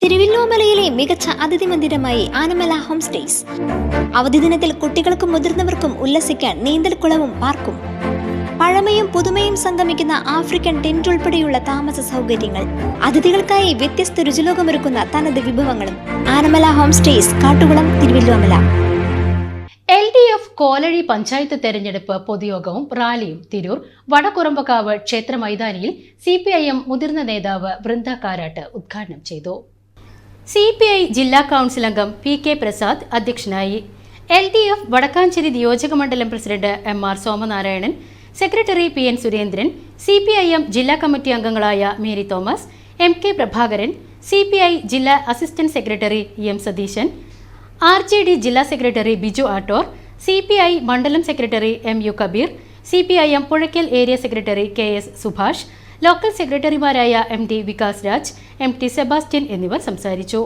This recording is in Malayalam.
തിരുവല്ലോമലയിലെ മികച്ച അതിഥി മന്ദിരമായി ആനമല ഹോം സ്റ്റേസ്. അവധി ദിനത്തിൽ കുട്ടികൾക്കും മുതിർന്നവർക്കും ഉല്ലസിക്കാൻ നീന്തൽക്കുളവും പാർക്കും. പഴമയും പുതുമയും സംഗമിക്കുന്ന ആഫ്രിക്കൻ ടെന്റ് ഉൾപ്പെടെയുള്ള താമസ സൗകര്യങ്ങൾ, അതിഥികൾക്കായി വ്യത്യസ്ത രുചിലോകമൊരുക്കുന്ന തനത് വിഭവങ്ങളും. Anamala home stays, Kattukulam, Thiruvilwamala. LDF Kolazhy panchayat തെരഞ്ഞെടുപ്പ് പൊതുയോഗവും റാലിയും തിരൂർ വടക്കുറമ്പക്കാവ് ക്ഷേത്ര മൈതാനിയിൽ CPIM മുതിർന്ന നേതാവ് വൃന്ദ കാരാട്ട് ഉദ്ഘാടനം ചെയ്തു. CPI ജില്ലാ കൗൺസിൽ അംഗം PK പ്രസാദ് അധ്യക്ഷനായി. LDF വടക്കാഞ്ചേരി നിയോജക മണ്ഡലം president MR Somanarayanan, secretary PN Surendran, CPIM ജില്ലാ കമ്മിറ്റി അംഗങ്ങളായ Mary Thomas, MK Prabhakaran, CPI ജില്ലാ assistant secretary EM Satheesan, RJD ജില്ലാ സെക്രട്ടറി ബിജു ആട്ടോർ, CPI മണ്ഡലം secretary MU Kabeer, CPIM Puzhakkal area secretary KS Subhash, local സെക്രട്ടറിമാരായ MD Vikas Raj, MT Sebastian എന്നിവർ സംസാരിച്ചു.